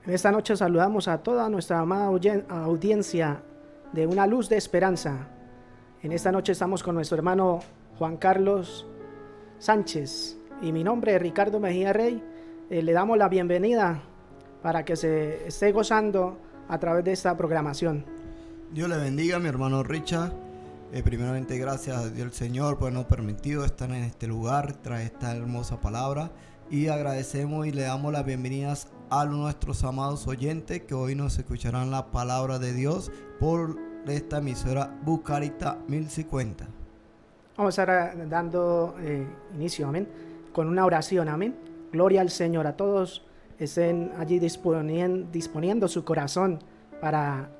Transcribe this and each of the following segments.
En esta noche saludamos a toda nuestra amada audiencia de Una Luz de Esperanza. En esta noche estamos con nuestro hermano Juan Carlos Sánchez y mi nombre es Ricardo Mejía Rey. Le damos la bienvenida para que se esté gozando a través de esta programación. Dios le bendiga, mi hermano Richard. Primeramente, gracias a Dios el Señor por habernos permitido estar en este lugar, traer esta hermosa palabra. Y agradecemos y le damos las bienvenidas a nuestros amados oyentes que hoy nos escucharán la palabra de Dios por esta emisora Bucarita 1050. Vamos a estar dando inicio, amén, con una oración, amén. Gloria al Señor. A todos estén allí disponiendo su corazón para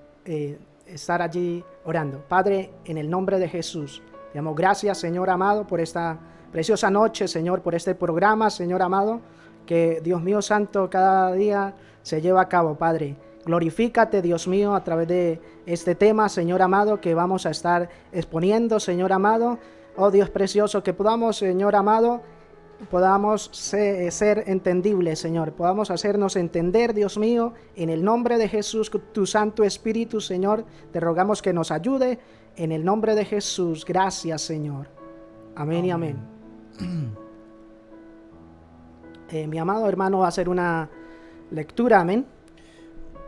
estar allí orando. Padre, en el nombre de Jesús, te damos gracias, Señor amado, por esta preciosa noche, Señor, por este programa, Señor amado, que Dios mío santo cada día se lleva a cabo, Padre. Glorifícate, Dios mío, a través de este tema, Señor amado, que vamos a estar exponiendo, Señor amado. Oh Dios precioso, que podamos, Señor amado, podamos ser entendibles, Señor. Podamos hacernos entender, Dios mío, en el nombre de Jesús, tu Santo Espíritu, Señor. Te rogamos que nos ayude en el nombre de Jesús. Gracias, Señor. Amén y amén. Mi amado hermano va a hacer una lectura, amén.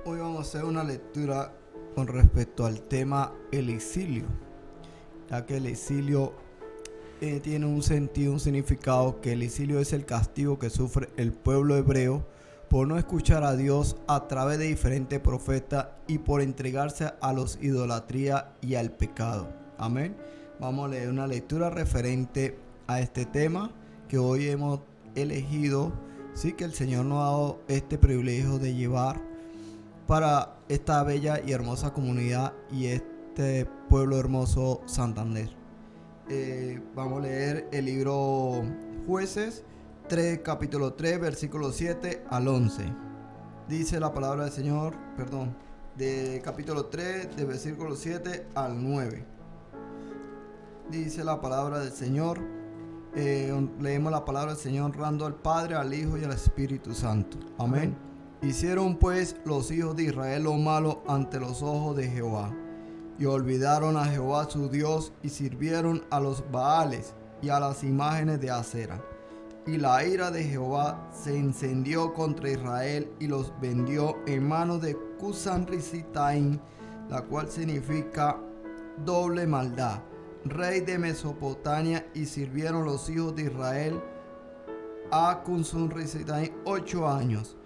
Hoy vamos a hacer una lectura con respecto al tema el exilio, ya que el exilio tiene un sentido, un significado, que el exilio es el castigo que sufre el pueblo hebreo por no escuchar a Dios a través de diferentes profetas y por entregarse a los idolatría y al pecado. Amén. Vamos a leer una lectura referente a este tema que hoy hemos elegido, sí, que el Señor nos ha dado este privilegio de llevar para esta bella y hermosa comunidad y este pueblo hermoso Santander. Vamos a leer el libro Jueces 3, capítulo 3, versículo 7 al 11. Dice la palabra del Señor, de capítulo 3, de versículo 7 al 9. Dice la palabra del Señor. Leemos la palabra del Señor honrando al Padre, al Hijo y al Espíritu Santo. Amén. Hicieron pues los hijos de Israel lo malo ante los ojos de Jehová, y olvidaron a Jehová su Dios, y sirvieron a los Baales y a las imágenes de Acera. Y la ira de Jehová se encendió contra Israel, y los vendió en manos de Cushan-Risitaim, la cual significa doble maldad, rey de Mesopotamia, y sirvieron los hijos de Israel a Cushan-Risitaim 8 años.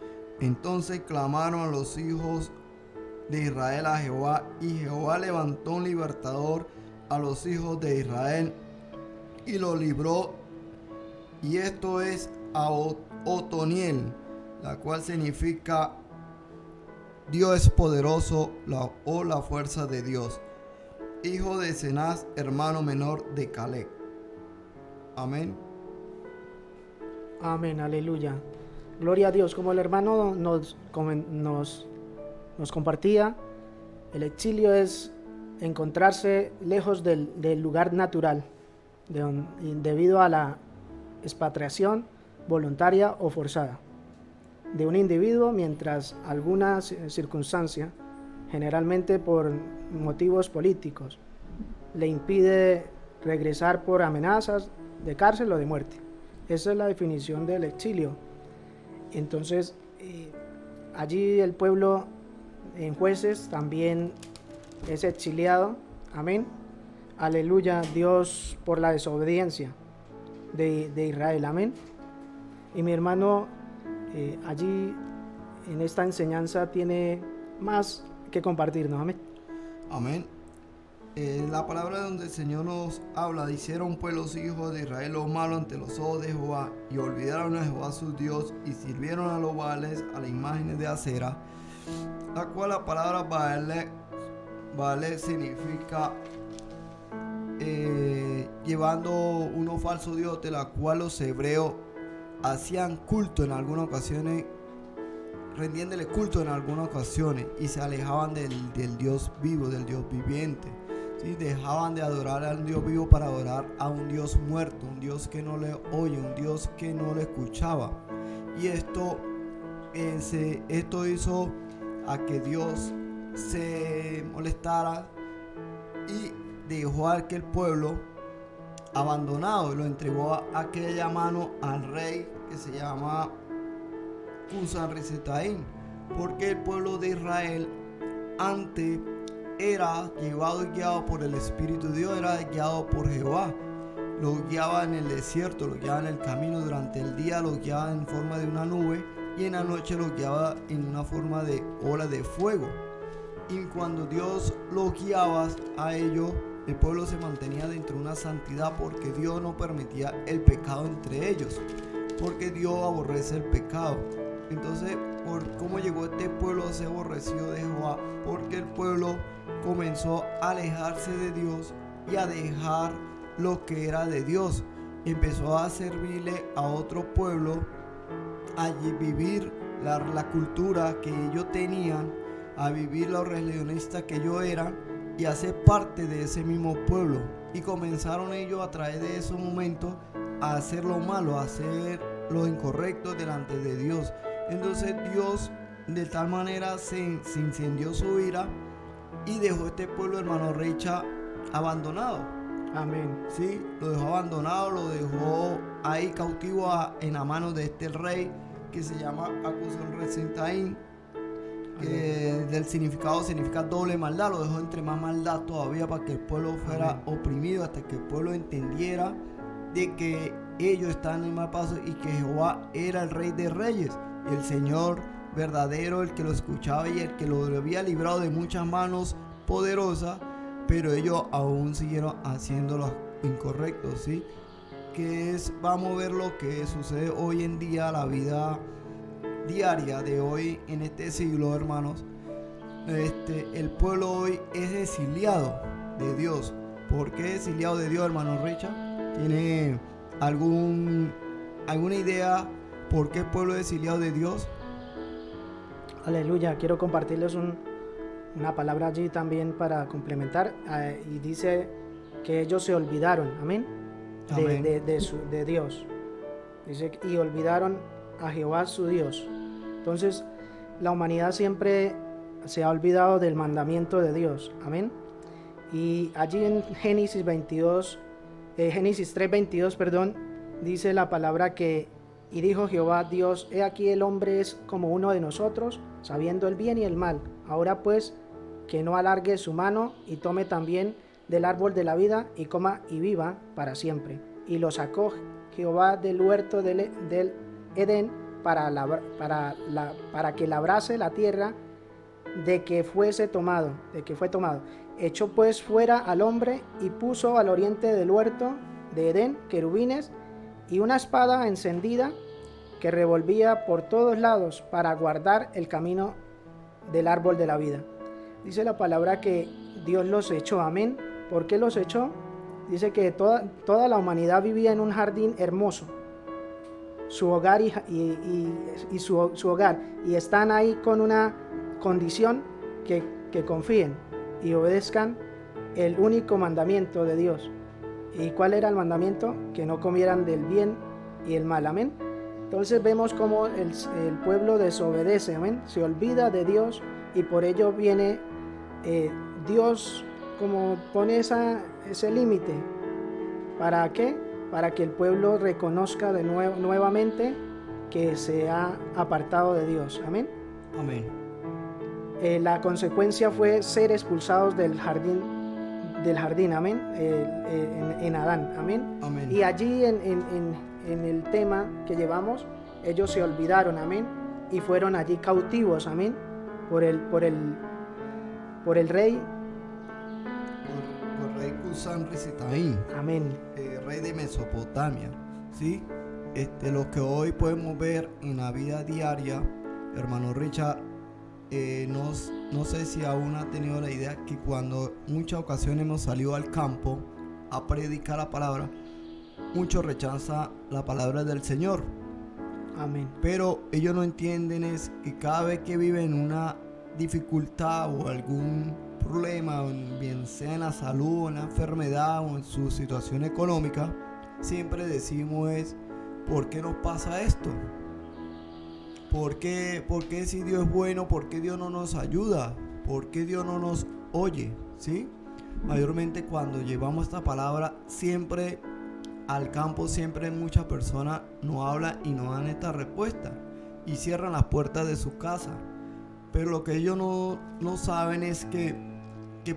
Entonces clamaron a los hijos de Israel a Jehová, y Jehová levantó un libertador a los hijos de Israel y lo libró, y esto es a Otoniel, la cual significa Dios es poderoso, la fuerza de Dios, hijo de Cenaz, hermano menor de Caleb. Amén. Amén, aleluya. Gloria a Dios. Como el hermano nos compartía, el exilio es encontrarse lejos del lugar natural, debido a la expatriación voluntaria o forzada de un individuo, mientras alguna circunstancia, generalmente por motivos políticos, le impide regresar por amenazas de cárcel o de muerte. Esa es la definición del exilio. Entonces, allí el pueblo en Jueces también es exiliado. Amén. Aleluya, Dios, por la desobediencia de Israel. Amén. Y mi hermano allí en esta enseñanza tiene más que compartirnos. Amén. Amén. La palabra donde el Señor nos habla: hicieron pues los hijos de Israel lo malo ante los ojos de Jehová, y olvidaron a Jehová su Dios, y sirvieron a los Baales, a las imágenes de Acera, la cual la palabra Baale significa llevando unos falsos dioses, la cual los hebreos hacían culto en algunas ocasiones, rendiéndole culto en algunas ocasiones, y se alejaban del Dios vivo, del Dios viviente. ¿Sí? Dejaban de adorar al Dios vivo para adorar a un Dios muerto, un Dios que no le oye, un Dios que no le escuchaba. Y esto esto hizo a que Dios se molestara y dejó a aquel pueblo abandonado y lo entregó a aquella mano al rey que se llama Cusán-Risetaim, porque el pueblo de Israel antes era llevado y guiado por el Espíritu de Dios, era guiado por Jehová. Lo guiaba en el desierto, lo guiaba en el camino, durante el día lo guiaba en forma de una nube y en la noche lo guiaba en una forma de ola de fuego. Y cuando Dios lo guiaba a ellos, el pueblo se mantenía dentro de una santidad, porque Dios no permitía el pecado entre ellos, porque Dios aborrece el pecado. Entonces, ¿por cómo llegó este pueblo a ser aborrecido de Jehová? Porque el pueblo comenzó a alejarse de Dios y a dejar lo que era de Dios. Empezó a servirle a otro pueblo, a vivir la cultura que ellos tenían, a vivir los religionistas que ellos eran y a ser parte de ese mismo pueblo. Y comenzaron ellos a través de esos momentos a hacer lo malo, a hacer lo incorrecto delante de Dios. Entonces Dios de tal manera se incendió su ira y dejó este pueblo, hermano Richa, abandonado. Amén. Sí, lo dejó abandonado, lo dejó ahí cautivo en la mano de este rey que se llama Cusán-Risetaim, que del significado significa doble maldad. Lo dejó entre más maldad todavía, para que el pueblo fuera oprimido, hasta que el pueblo entendiera de que ellos están en mal paso y que Jehová era el rey de reyes, el Señor verdadero, el que lo escuchaba y el que lo había librado de muchas manos poderosas, pero ellos aún siguieron haciendo lo incorrecto, ¿sí? Que es, vamos a ver lo que sucede hoy en día, la vida diaria de hoy en este siglo, hermanos. El pueblo hoy es exiliado de Dios. ¿Por qué exiliado de Dios, hermano Richard? ¿Tiene alguna idea por qué el pueblo es exiliado de Dios? Aleluya. Quiero compartirles una palabra allí también para complementar. Y dice que ellos se olvidaron, amén, de Dios. Dice, y olvidaron a Jehová su Dios. Entonces, la humanidad siempre se ha olvidado del mandamiento de Dios, amén. Y allí en Génesis 3:22, dice la palabra que: y dijo Jehová Dios, he aquí el hombre es como uno de nosotros, sabiendo el bien y el mal. Ahora pues, que no alargue su mano y tome también del árbol de la vida y coma y viva para siempre. Y lo sacó Jehová del huerto del Edén para que labrase la tierra de que fue tomado. Echó pues fuera al hombre y puso al oriente del huerto de Edén querubines y una espada encendida que revolvía por todos lados para guardar el camino del árbol de la vida. Dice la palabra que Dios los echó, amén. ¿Por qué los echó? Dice que toda la humanidad vivía en un jardín hermoso, su hogar y su hogar, y están ahí con una condición: que confíen y obedezcan el único mandamiento de Dios. ¿Y cuál era el mandamiento? Que no comieran del bien y el mal, amén. Entonces vemos cómo el pueblo desobedece, amén, se olvida de Dios, y por ello viene Dios como pone ese límite. ¿Para qué? Para que el pueblo reconozca de nuevamente que se ha apartado de Dios, amén. Amén. La consecuencia fue ser expulsados del jardín, amén, en Adán, amén. Amén. Y allí en el tema que llevamos, ellos se olvidaron, amén, y fueron allí cautivos, amén, por el rey. Por rey Cusán-Risetaim, Amén. Rey de Mesopotamia, ¿sí? Lo que hoy podemos ver en la vida diaria, hermano Richard, no sé si aún ha tenido la idea que cuando muchas ocasiones hemos salido al campo a predicar la palabra, muchos rechazan la palabra del Señor. Amén. Pero ellos no entienden es que cada vez que viven una dificultad o algún problema, bien sea en la salud, en la enfermedad o en su situación económica, siempre decimos es: ¿por qué nos pasa esto? ¿Por qué si Dios es bueno, por qué Dios no nos ayuda? ¿Por qué Dios no nos oye? ¿Sí? Mayormente cuando llevamos esta palabra, siempre al campo, siempre muchas personas no hablan y no dan esta respuesta y cierran las puertas de su casa. Pero lo que ellos no saben es que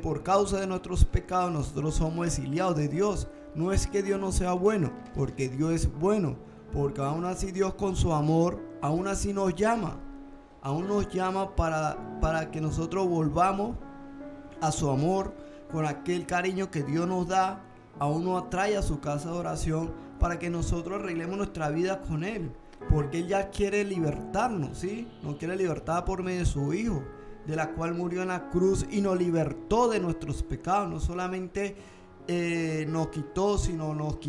por causa de nuestros pecados nosotros somos exiliados de Dios. No es que Dios no sea bueno, porque Dios es bueno, porque aún así Dios con su amor, aún así nos llama para que nosotros volvamos a su amor, con aquel cariño que Dios nos da, aún nos atrae a su casa de oración para que nosotros arreglemos nuestra vida con Él, porque Él ya quiere libertarnos, ¿sí? Nos quiere libertar por medio de su Hijo, de la cual murió en la cruz y nos libertó de nuestros pecados. No solamente nos quitó, sino nos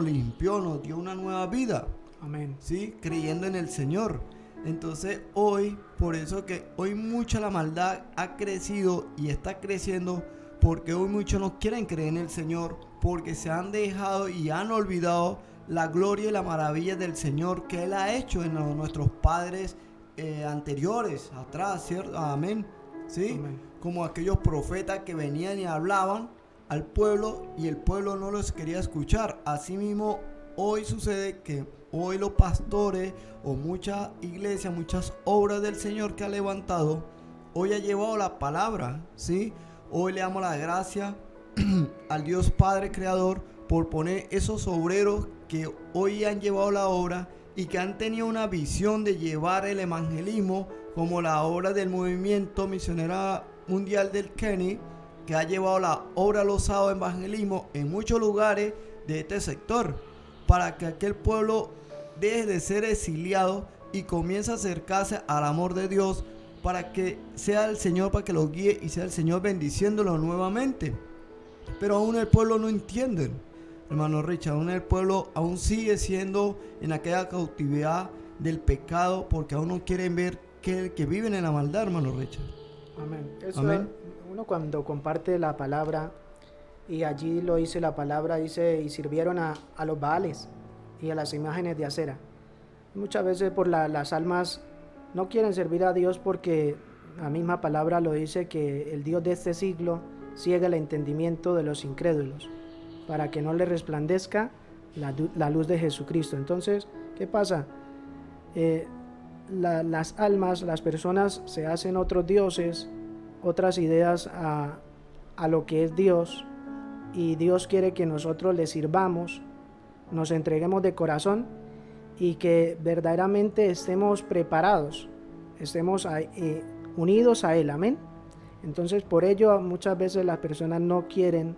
limpió, nos dio una nueva vida. Amén. ¿Sí? Creyendo en el Señor. Entonces hoy, por eso que hoy mucha la maldad ha crecido y está creciendo, porque hoy muchos no quieren creer en el Señor, porque se han dejado y han olvidado la gloria y la maravilla del Señor que Él ha hecho en nuestros padres anteriores, atrás, ¿cierto? Amén. ¿Sí? Amén. Como aquellos profetas que venían y hablaban al pueblo y el pueblo no los quería escuchar. Asimismo, hoy sucede que hoy los pastores o muchas iglesias, muchas obras del Señor que ha levantado, hoy ha llevado la palabra, ¿sí? Hoy le damos la gracia al Dios Padre Creador por poner esos obreros que hoy han llevado la obra y que han tenido una visión de llevar el evangelismo, como la obra del movimiento misionero mundial del Kenny, que ha llevado la obra los sábados de evangelismo en muchos lugares de este sector, para que aquel pueblo deje de ser exiliado y comience a acercarse al amor de Dios, para que sea el Señor para que los guíe y sea el Señor bendiciéndolo nuevamente. Pero aún el pueblo no entiende, hermano Richard, aún el pueblo aún sigue siendo en aquella cautividad del pecado, porque aún no quieren ver que viven en la maldad, hermano Richard. Amén. Eso, Amén. uno cuando comparte la palabra, y allí lo dice la palabra, dice, y sirvieron a los Baales y a las imágenes de acera. Muchas veces por las almas no quieren servir a Dios, porque la misma palabra lo dice, que el Dios de este siglo ciega el entendimiento de los incrédulos, para que no le resplandezca la luz de Jesucristo. Entonces, ¿qué pasa? Las almas, las personas se hacen otros dioses, otras ideas a lo que es Dios, y Dios quiere que nosotros le sirvamos, nos entreguemos de corazón y que verdaderamente estemos preparados, estemos unidos a Él. Amén. Entonces, por ello muchas veces las personas no quieren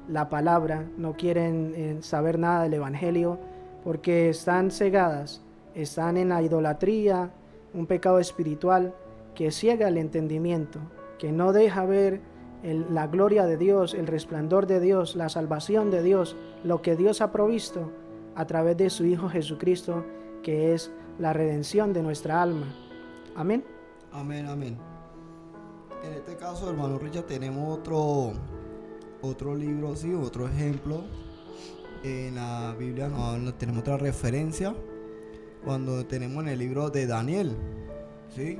la palabra, no quieren saber nada del evangelio, porque están cegadas, están en la idolatría, un pecado espiritual que ciega el entendimiento, que no deja ver la gloria de Dios, el resplandor de Dios, la salvación de Dios, lo que Dios ha provisto a través de su Hijo Jesucristo, que es la redención de nuestra alma. Amén. Amén, amén. En este caso, hermano Richard, tenemos otro libro, sí, otro ejemplo. En la Biblia no tenemos otra referencia, cuando tenemos en el libro de Daniel, ¿sí?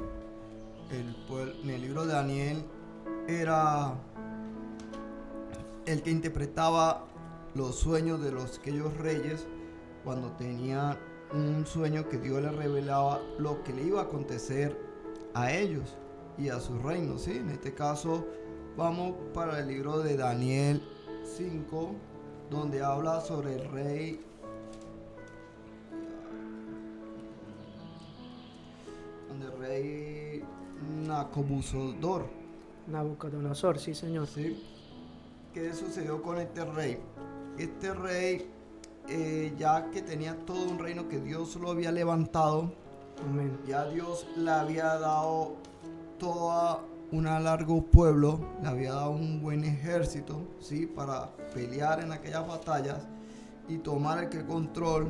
En el libro de Daniel era el que interpretaba los sueños de aquellos reyes, cuando tenían un sueño que Dios les revelaba lo que le iba a acontecer a ellos y a su reino, ¿sí? En este caso vamos para el libro de Daniel 5, donde habla sobre el rey Nabucodonosor, sí, señor. ¿Sí? ¿Qué sucedió con este rey? Este rey, ya que tenía todo un reino que Dios lo había levantado, Amén. ya Dios le había dado todo un largo pueblo, le había dado un buen ejército, ¿sí? Para pelear en aquellas batallas y tomar el control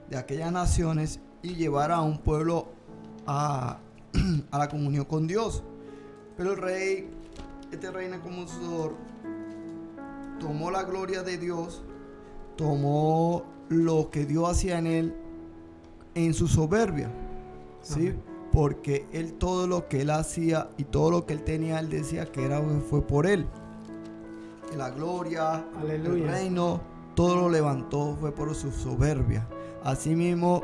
de aquellas naciones y llevar a un pueblo a la comunión con Dios. Pero este rey Nabucodonosor tomó la gloria de Dios, tomó lo que Dios hacía en él en su soberbia, ¿sí? porque él todo lo que él hacía y todo lo que él tenía, él decía que fue por él. Que la gloria, Aleluya. el reino, todo lo levantó fue por su soberbia. Asimismo,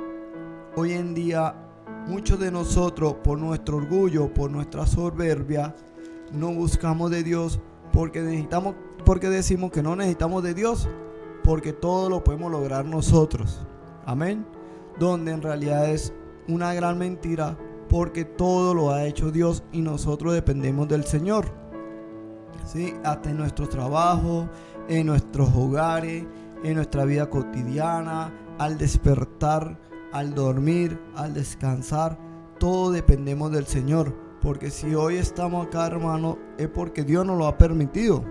hoy en día, muchos de nosotros, por nuestro orgullo, por nuestra soberbia, no buscamos de Dios porque decimos que no necesitamos de Dios, porque todo lo podemos lograr nosotros. Amén. Donde en realidad es una gran mentira, porque todo lo ha hecho Dios y nosotros dependemos del Señor. ¿Sí? Hasta en nuestro trabajo, en nuestros hogares, en nuestra vida cotidiana, al despertar, al dormir, al descansar, todo dependemos del Señor. Porque si hoy estamos acá, hermano, es porque Dios nos lo ha permitido.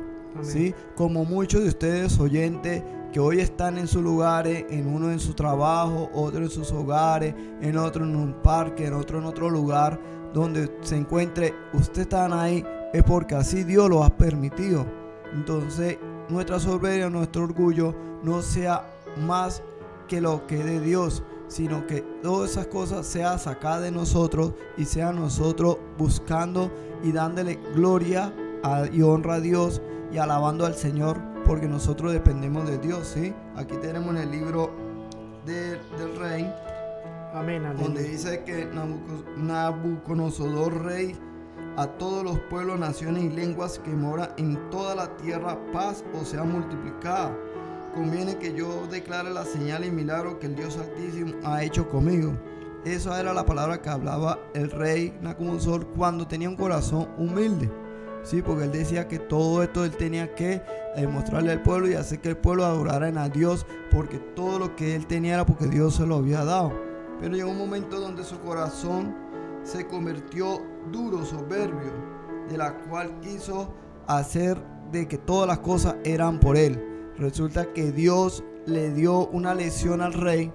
¿Sí? Como muchos de ustedes oyentes que hoy están en sus lugares, en uno en su trabajo, otro en sus hogares, en otro en un parque, en otro lugar donde se encuentre, ustedes están ahí, es porque así Dios lo ha permitido. Entonces nuestra soberbia, nuestro orgullo no sea más que lo que es de Dios, sino que todas esas cosas sean sacadas de nosotros y sean nosotros buscando y dándole gloria y honra a Dios y alabando al Señor, porque nosotros dependemos de Dios. ¿Sí? Aquí tenemos en el libro del rey, Amén, donde dice que Nabucodonosor, rey, a todos los pueblos, naciones y lenguas que moran en toda la tierra, paz os sea multiplicada. Conviene que yo declare la señal y milagro que el Dios Altísimo ha hecho conmigo. Esa era la palabra que hablaba el rey Nabucodonosor cuando tenía un corazón humilde. Sí, porque él decía que todo esto él tenía que mostrarle al pueblo y hacer que el pueblo adorara a Dios, porque todo lo que él tenía era porque Dios se lo había dado. Pero llegó un momento donde su corazón se convirtió duro, soberbio, de la cual quiso hacer de que todas las cosas eran por él. Resulta que Dios le dio una lección al rey,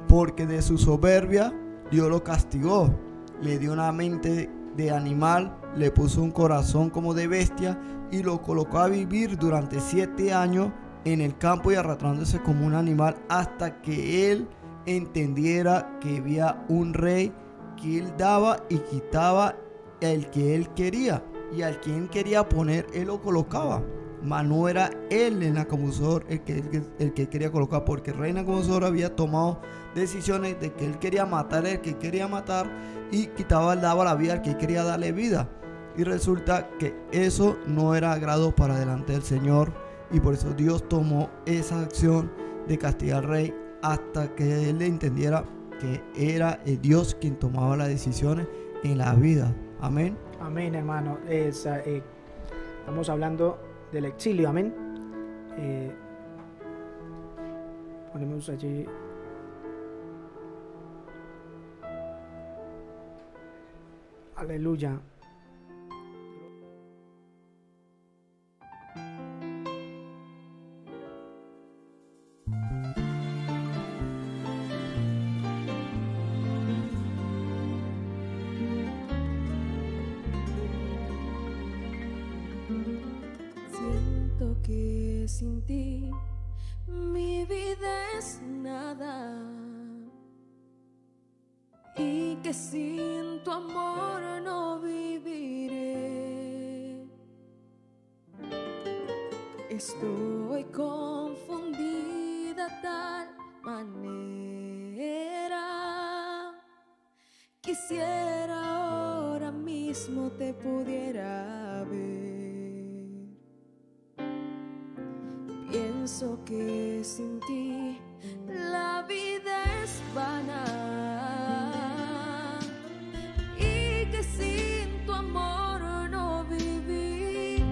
porque de su soberbia Dios lo castigó. Le dio una mente de animal, le puso un corazón como de bestia y lo colocó a vivir durante 7 años en el campo y arrastrándose como un animal, hasta que él entendiera que había un rey que él daba y quitaba el que él quería, y al que él quería poner él lo colocaba. Mas no era él el Nabucodonosor el que quería colocar, porque el rey Nabucodonosor había tomado decisiones de que él quería matar al que quería matar y daba la vida al que quería darle vida. Y resulta que eso no era agrado para delante del Señor, y por eso Dios tomó esa acción de castigar al rey hasta que él entendiera que era el Dios quien tomaba las decisiones en la vida. Amén. Amén, hermano. Estamos hablando del exilio, amén. Ponemos allí. Aleluya. Siento que sin ti mi vida es nada, y que sin tu amor no viviré. Estoy confundida tal manera, quisiera ahora mismo te pudiera ver. Pienso que sin ti la vida es vana, y que sin tu amor no viviré.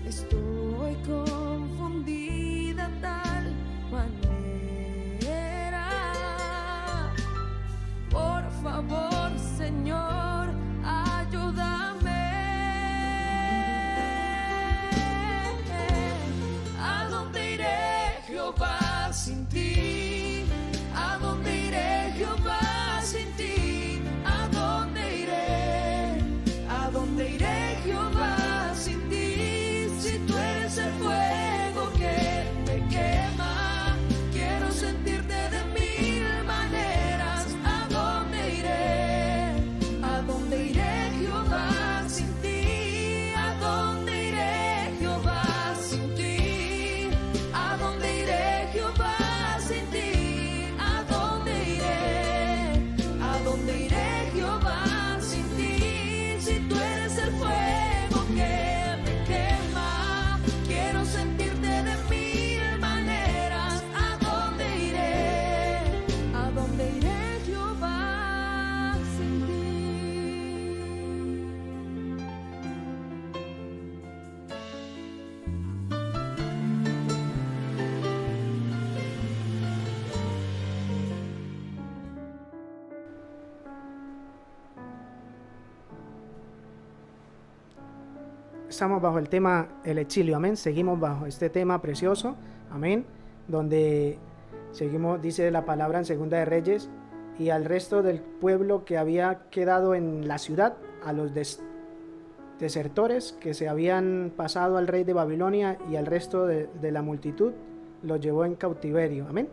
Estoy confundida tal manera. Por favor, Señor, ayúdame. ¿A dónde iré, Jehová, sin ti? estamos bajo el tema el exilio, amén. Seguimos bajo este tema precioso, amén, donde seguimos, dice la palabra en Segunda de Reyes, y al resto del pueblo que había quedado en la ciudad, a los desertores que se habían pasado al rey de Babilonia y al resto de la multitud, los llevó en cautiverio, amén.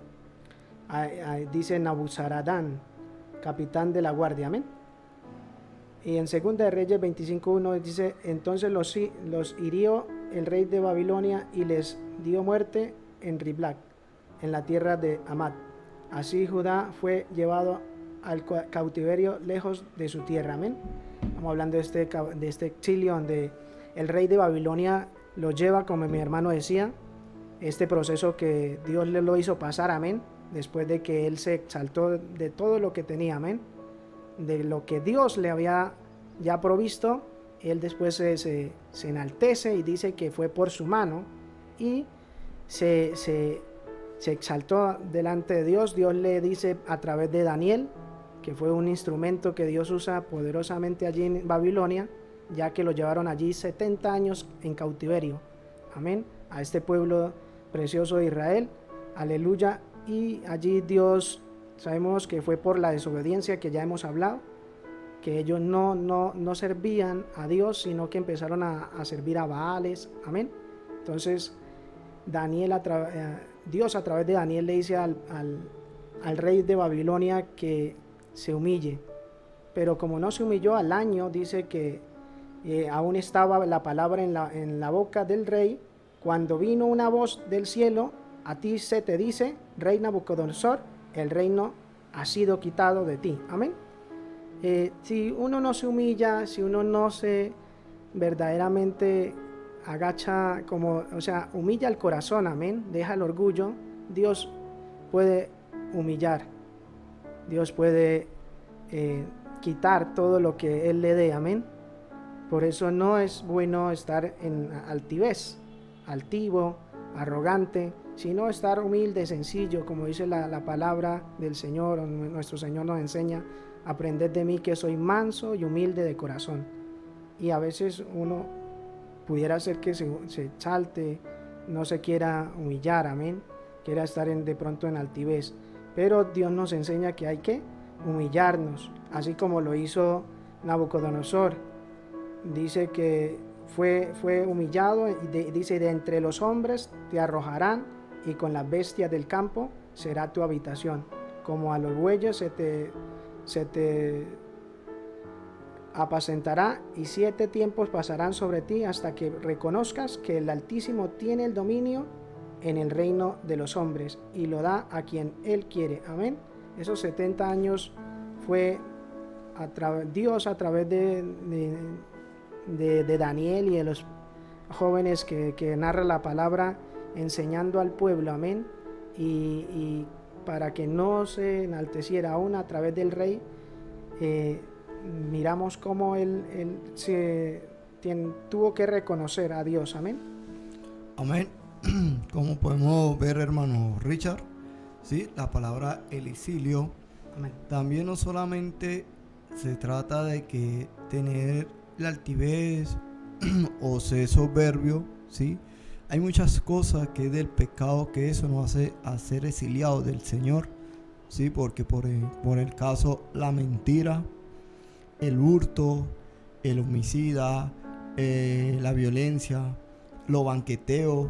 Dice Nabuzaradán, capitán de la guardia, amén. Y en Segunda de Reyes 25:1 dice, entonces los hirió el rey de Babilonia y les dio muerte en Riblac, en la tierra de Amad. Así Judá fue llevado al cautiverio lejos de su tierra, amén. Estamos hablando de este exilio donde el rey de Babilonia lo lleva, como mi hermano decía, este proceso que Dios le lo hizo pasar, amén, después de que él se exaltó de todo lo que tenía, amén, de lo que Dios le había ya provisto. Él después se enaltece y dice que fue por su mano y se exaltó delante de Dios. Dios le dice a través de Daniel, que fue un instrumento que Dios usa poderosamente allí en Babilonia, ya que lo llevaron allí 70 años en cautiverio, amén, a este pueblo precioso de Israel, aleluya. Y allí Dios, sabemos que fue por la desobediencia que ya hemos hablado, que ellos no servían a Dios, sino que empezaron a servir a Baales, amén. Entonces Dios a través de Daniel le dice al rey de Babilonia que se humille, pero como no se humilló, al año dice que aún estaba la palabra en la boca del rey, cuando vino una voz del cielo, a ti se te dice, rey Nabucodonosor, el reino ha sido quitado de ti, amén. Si uno no se humilla, si uno no se verdaderamente agacha, humilla el corazón, amén, deja el orgullo, Dios puede humillar, Dios puede quitar todo lo que Él le dé, amén. Por eso no es bueno estar en altivez, altivo, arrogante, sino estar humilde, sencillo, como dice la palabra del Señor. Nuestro Señor nos enseña, aprended de mí que soy manso y humilde de corazón. Y a veces uno pudiera ser que se exalte, no se quiera humillar, amén, quiera estar de pronto en altivez, pero Dios nos enseña que hay que humillarnos, así como lo hizo Nabucodonosor. Dice que fue humillado y dice, de entre los hombres te arrojarán y con las bestias del campo será tu habitación, como a los bueyes se te apacentará, y 7 tiempos pasarán sobre ti hasta que reconozcas que el Altísimo tiene el dominio en el reino de los hombres y lo da a quien Él quiere, amén. Esos 70 años fue Dios a través de Daniel y de los jóvenes que narra la palabra, enseñando al pueblo, amén, y para que no se enalteciera aún a través del rey. Miramos cómo él tuvo que reconocer a Dios, amén. Amén. Como podemos ver, hermano Richard, ¿sí? La palabra el exilio, amén, también no solamente se trata de que tener la altivez o ser soberbio, ¿sí? Hay muchas cosas que es del pecado que eso nos hace a ser exiliados del Señor, ¿sí? Porque por el caso, la mentira, el hurto, el homicida, la violencia, los banqueteos,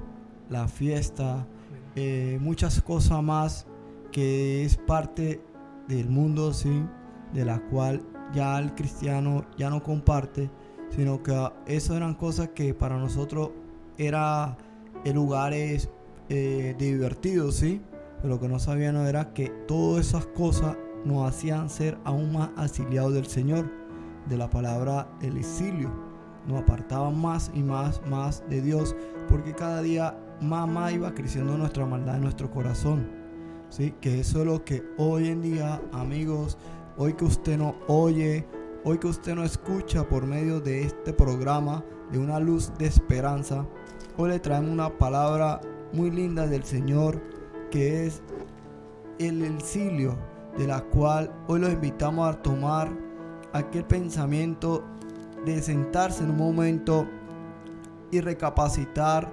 la fiesta, muchas cosas más que es parte del mundo, ¿sí? De la cual ya el cristiano ya no comparte, sino que esas eran cosas que para nosotros eran lugares divertidos, ¿sí? Pero lo que no sabían era que todas esas cosas nos hacían ser aún más exiliados del Señor, de la palabra el exilio. Nos apartaban más y más de Dios, porque cada día más iba creciendo nuestra maldad en nuestro corazón, ¿sí? Que eso es lo que hoy en día, amigos, hoy que usted no oye, hoy que usted no escucha por medio de este programa de una luz de esperanza, hoy le traemos una palabra muy linda del Señor, que es el exilio, de la cual hoy los invitamos a tomar aquel pensamiento de sentarse en un momento y recapacitar,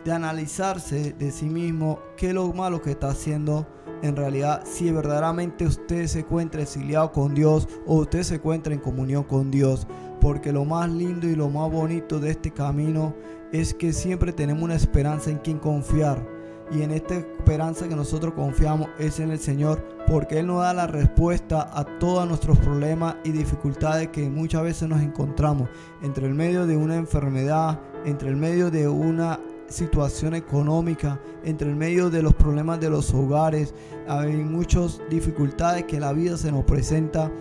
de analizarse de sí mismo qué es lo malo que está haciendo en realidad, si verdaderamente usted se encuentra exiliado con Dios o usted se encuentra en comunión con Dios. Porque lo más lindo y lo más bonito de este camino es que siempre tenemos una esperanza en quien confiar. Y en esta esperanza que nosotros confiamos es en el Señor, porque Él nos da la respuesta a todos nuestros problemas y dificultades que muchas veces nos encontramos entre el medio de una enfermedad, entre el medio de una situación económica, entre el medio de los problemas de los hogares. Hay muchas dificultades que la vida se nos presenta.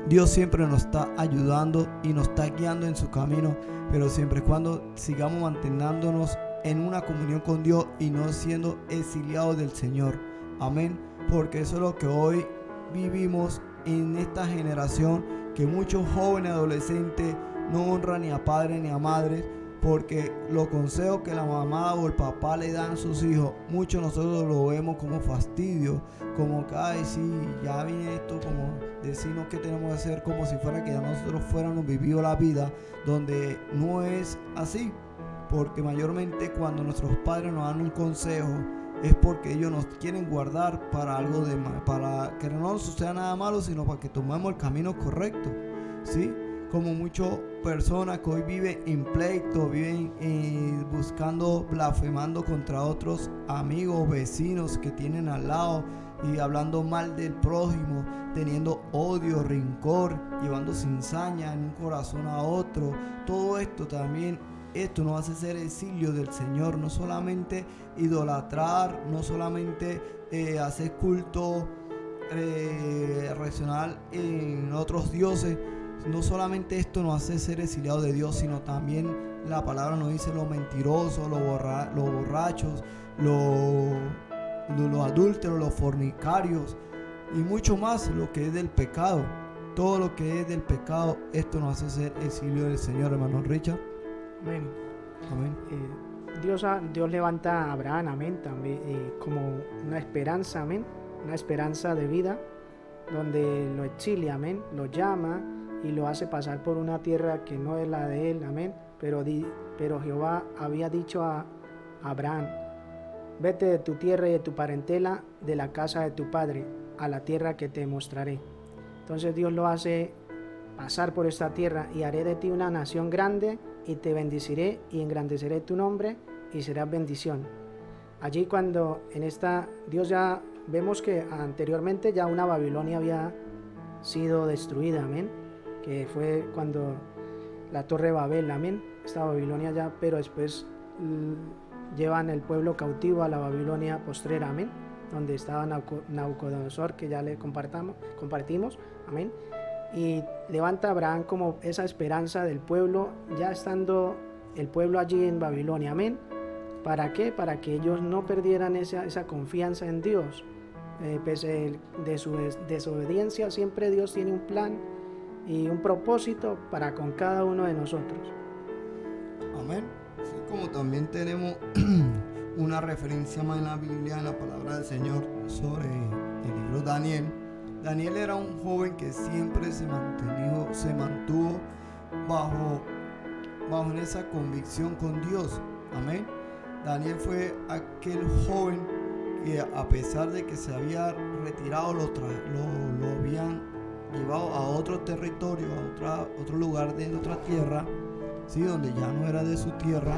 Dios siempre nos está ayudando y nos está guiando en su camino, pero siempre y cuando sigamos manteniéndonos en una comunión con Dios y no siendo exiliados del Señor. Amén. Porque eso es lo que hoy vivimos en esta generación, que muchos jóvenes adolescentes no honran ni a padres ni a madres, porque los consejos que la mamá o el papá le dan a sus hijos, muchos nosotros lo vemos como fastidio, como que ay sí, ya viene esto, como decirnos que tenemos que hacer como si fuera que ya nosotros fuéramos vivido la vida, donde no es así. Porque mayormente cuando nuestros padres nos dan un consejo es porque ellos nos quieren guardar para algo de mal, para que no nos suceda nada malo, sino para que tomemos el camino correcto, ¿sí? Como muchas personas que hoy viven en pleito, viven buscando, blasfemando contra otros amigos, vecinos que tienen al lado y hablando mal del prójimo, teniendo odio, rencor, llevando cizaña en un corazón a otro. Todo esto también, esto nos hace ser exilio del Señor. No solamente idolatrar, no solamente hacer culto racional en otros dioses. No solamente esto nos hace ser exiliados de Dios, sino también la palabra nos dice los mentirosos, los borrachos, los adúlteros, los fornicarios y mucho más, lo que es del pecado. Todo lo que es del pecado, esto nos hace ser exilio del Señor, hermano Richard. Amén. Amén. Dios levanta a Abraham, amén, también como una esperanza, amén, una esperanza de vida, donde lo exilia, amén, lo llama y lo hace pasar por una tierra que no es la de él, amén, pero Jehová había dicho a Abraham: vete de tu tierra y de tu parentela, de la casa de tu padre, a la tierra que te mostraré. Entonces Dios lo hace pasar por esta tierra: y haré de ti una nación grande, y te bendeciré y engrandeceré tu nombre, y serás bendición. Allí cuando en esta, Dios ya vemos que anteriormente ya una Babilonia había sido destruida, amén, que fue cuando la Torre de Babel, amén, esta Babilonia ya, pero después llevan el pueblo cautivo a la Babilonia postrera, amén, donde estaba Nabucodonosor, que ya le compartimos, amén, y levanta a Abraham como esa esperanza del pueblo, ya estando el pueblo allí en Babilonia, amén. ¿Para qué? Para que ellos no perdieran esa confianza en Dios. Pese de su desobediencia, siempre Dios tiene un plan y un propósito para con cada uno de nosotros. Amén. Así como también tenemos una referencia más en la Biblia, en la palabra del Señor, sobre el libro de Daniel. Daniel era un joven que siempre se mantuvo bajo en esa convicción con Dios. Amén. Daniel fue aquel joven que, a pesar de que se había retirado, lo habían llevado a otro territorio, a otro lugar de otra tierra, ¿sí? Donde ya no era de su tierra,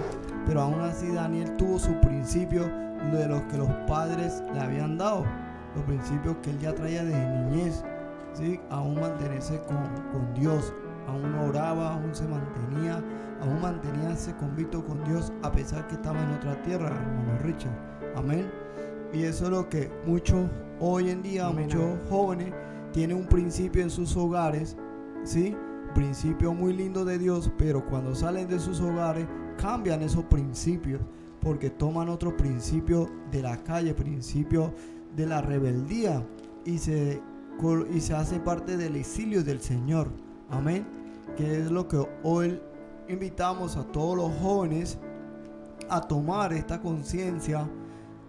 pero aún así Daniel tuvo su principio de los que los padres le habían dado, los principios que él ya traía desde niñez, ¿sí? Aún mantenerse con Dios, aún oraba, aún se mantenía, aún manteníase convicto con Dios, a pesar que estaba en otra tierra, hermano Richard. Amén. Y eso es lo que muchos hoy en día, amén, muchos jóvenes tienen un principio en sus hogares, ¿sí? Principio muy lindo de Dios, pero cuando salen de sus hogares cambian esos principios, porque toman otro principio de la calle, principio de la rebeldía, y se hace parte del exilio del Señor. Amén. Que es lo que hoy invitamos a todos los jóvenes a tomar esta conciencia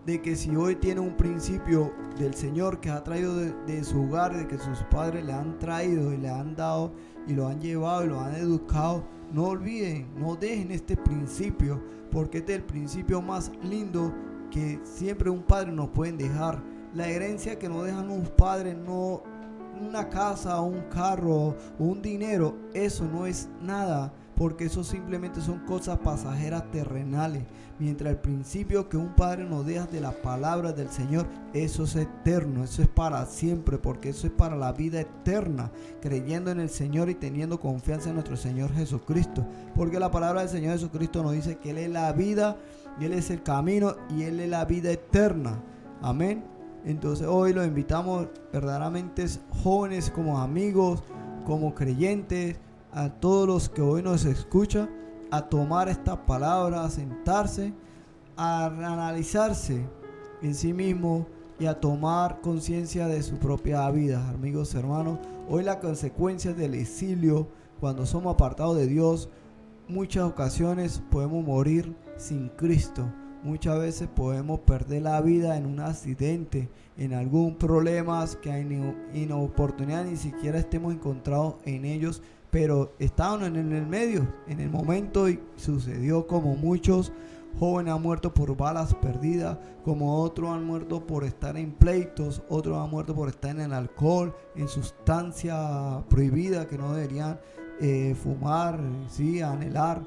de que si hoy tiene un principio del Señor que ha traído de su hogar, de que sus padres le han traído y le han dado y lo han llevado y lo han educado, no olviden, no dejen este principio, porque este es el principio más lindo que siempre un padre nos pueden dejar. La herencia que nos dejan los padres, no una casa, un carro o un dinero, eso no es nada, porque eso simplemente son cosas pasajeras terrenales, mientras el principio que un padre nos deja de la palabra del Señor, eso es eterno, eso es para siempre, porque eso es para la vida eterna, creyendo en el Señor y teniendo confianza en nuestro Señor Jesucristo, porque la palabra del Señor Jesucristo nos dice que Él es la vida y Él es el camino y Él es la vida eterna. Amén. Entonces hoy los invitamos verdaderamente jóvenes, como amigos, como creyentes, a todos los que hoy nos escuchan, a tomar esta palabra, a sentarse, a analizarse en sí mismo y a tomar conciencia de su propia vida. Amigos, hermanos, hoy las consecuencias del exilio, cuando somos apartados de Dios, muchas ocasiones podemos morir sin Cristo. Muchas veces podemos perder la vida en un accidente, en algún problema que en oportunidad ni siquiera estemos encontrados en ellos, pero estaban en el medio, en el momento, y sucedió como muchos jóvenes han muerto por balas perdidas, como otros han muerto por estar en pleitos, otros han muerto por estar en el alcohol, en sustancia prohibida que no deberían fumar, sí, anhelar.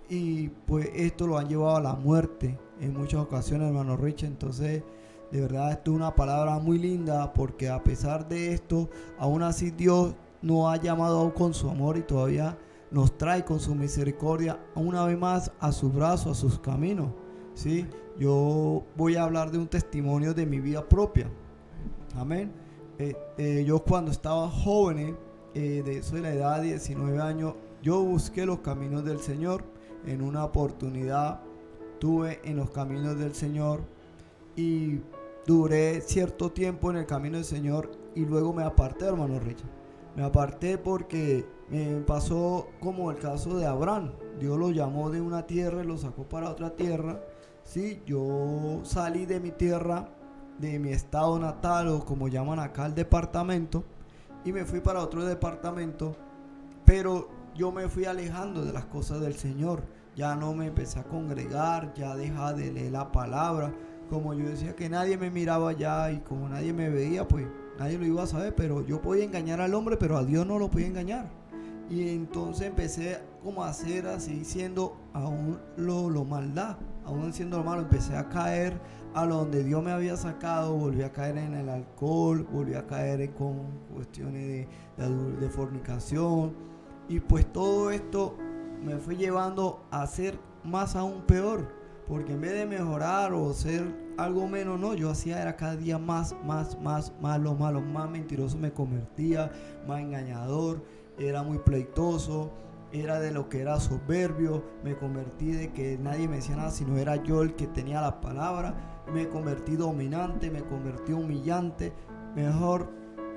Y pues esto lo han llevado a la muerte en muchas ocasiones, hermano Rich. Entonces, de verdad, esto es una palabra muy linda, porque a pesar de esto, aún así Dios nos ha llamado con su amor y todavía nos trae con su misericordia una vez más a su brazo, a sus caminos. ¿Sí? Yo voy a hablar de un testimonio de mi vida propia. Amén. Yo cuando estaba joven, de eso de la edad de 19 años, yo busqué los caminos del Señor. En una oportunidad estuve en los caminos del Señor y duré cierto tiempo en el camino del Señor, y luego me aparté, hermano Richard. Me aparté porque me pasó como el caso de Abraham. Dios lo llamó de una tierra y lo sacó para otra tierra. Sí, yo salí de mi tierra, de mi estado natal, o como llaman acá el departamento, y me fui para otro departamento, pero yo me fui alejando de las cosas del Señor. Ya no me empecé a congregar, ya dejaba de leer la palabra. Como yo decía que nadie me miraba allá y como nadie me veía, pues nadie lo iba a saber. Pero yo podía engañar al hombre, pero a Dios no lo podía engañar. Y entonces empecé como a hacer así, siendo aún lo maldad, aún siendo lo malo. Empecé a caer a donde Dios me había sacado, volví a caer en el alcohol, volví a caer con cuestiones de fornicación. Y pues todo esto me fue llevando a ser más aún peor, porque en vez de mejorar o ser algo menos, no, yo hacía era cada día más malo, más mentiroso me convertía, más engañador, era muy pleitoso, era de lo que era soberbio, me convertí de que nadie me decía nada, sino era yo el que tenía la palabra, me convertí dominante, me convertí humillante. Mejor,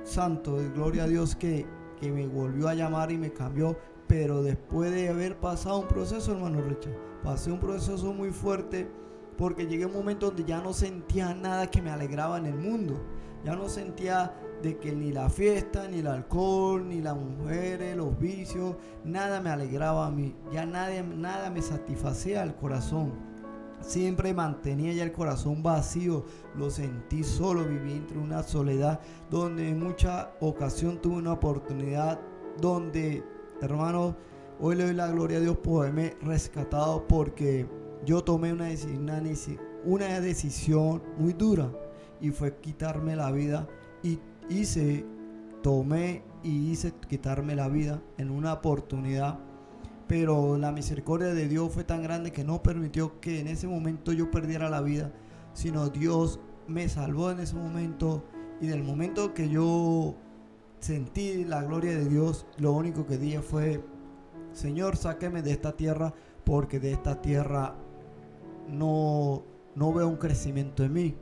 santo, de gloria a Dios que me volvió a llamar y me cambió. Pero después de haber pasado un proceso, hermano Richard, pasé un proceso muy fuerte, porque llegué a un momento donde ya no sentía nada que me alegraba en el mundo. Ya no sentía de que ni la fiesta, ni el alcohol, ni las mujeres, los vicios, nada me alegraba a mí. Ya nada me satisfacía el corazón. Siempre mantenía ya el corazón vacío, lo sentí solo, viví entre una soledad, donde en mucha ocasión tuve una oportunidad donde, hermano, hoy le doy la gloria a Dios por haberme rescatado, porque yo tomé una decisión muy dura, y fue quitarme la vida, y tomé y hice quitarme la vida en una oportunidad. Pero la misericordia de Dios fue tan grande que no permitió que en ese momento yo perdiera la vida, sino Dios me salvó en ese momento. Y del momento que yo sentí la gloria de Dios, lo único que dije fue: Señor, sáqueme de esta tierra, porque de esta tierra no veo un crecimiento en mí.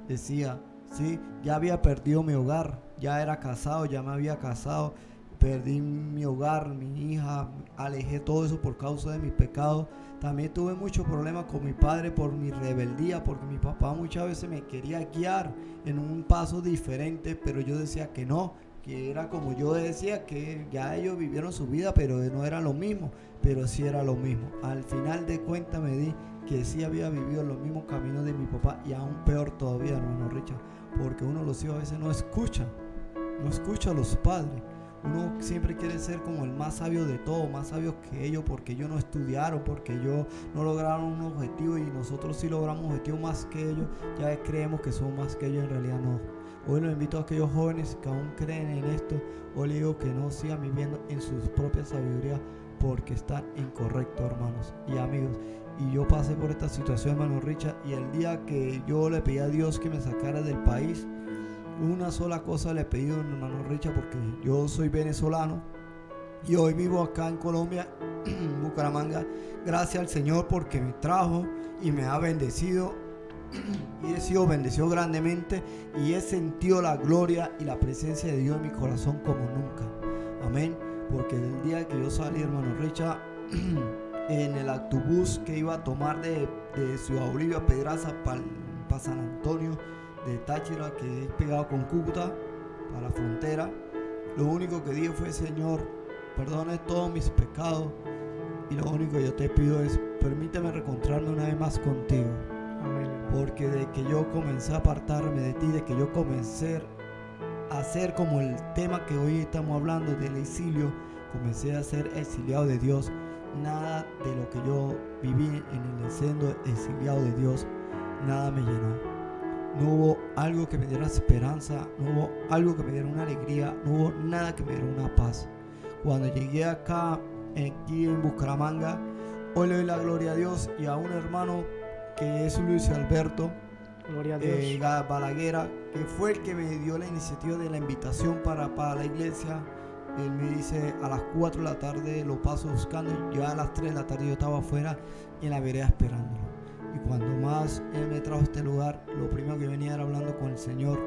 Decía, sí, ya había perdido mi hogar, ya era casado, ya me había casado, perdí mi hogar, mi hija, alejé todo eso por causa de mi pecado. También tuve muchos problemas con mi padre por mi rebeldía, porque mi papá muchas veces me quería guiar en un paso diferente, pero yo decía que no, que era como yo decía, que ya ellos vivieron su vida, pero no era lo mismo, pero sí era lo mismo. Al final de cuentas me di que sí había vivido los mismos caminos de mi papá, y aún peor todavía, hermano Richard, porque uno los hijos a veces no escucha a los padres. Uno siempre quiere ser como el más sabio de todos, más sabio que ellos, porque ellos no estudiaron, porque ellos no lograron un objetivo, y nosotros sí logramos un objetivo más que ellos. Ya creemos que somos más que ellos, en realidad no. Hoy los invito a aquellos jóvenes que aún creen en esto, hoy les digo que no sigan viviendo en su propia sabiduría, porque están incorrectos, hermanos y amigos. Y yo pasé por esta situación, hermano Richard, y el día que yo le pedí a Dios que me sacara del país, una sola cosa le he pedido, hermano Richard, porque yo soy venezolano y hoy vivo acá en Colombia, en Bucaramanga, gracias al Señor, porque me trajo y me ha bendecido, y he sido bendecido grandemente, y he sentido la gloria y la presencia de Dios en mi corazón como nunca. Amén. Porque el día que yo salí, hermano Richard, en el autobús que iba a tomar de Ciudad Bolivia, Pedraza, para San Antonio de Táchira, que es pegado con Cúcuta, para la frontera, lo único que dije fue: Señor, perdone todos mis pecados, y lo único que yo te pido es: permíteme reencontrarme una vez más contigo. Amén. Porque de que yo comencé a apartarme de ti, de que yo comencé a hacer como el tema que hoy estamos hablando del exilio, comencé a ser exiliado de Dios. Nada de lo que yo viví en el siendo exiliado de Dios, nada me llenó. No hubo algo que me diera esperanza, no hubo algo que me diera una alegría, no hubo nada que me diera una paz. Cuando llegué aquí en Bucaramanga, hoy le doy la gloria a Dios y a un hermano que es Luis Alberto Gloria a Dios. Balaguera, que fue el que me dio la iniciativa de la invitación para la iglesia. Él me dice: a las 4 de la tarde lo paso buscando, y yo a las 3 de la tarde yo estaba afuera en la vereda esperándolo. Y cuando más él me trajo a este lugar, lo primero que venía era hablando con el Señor,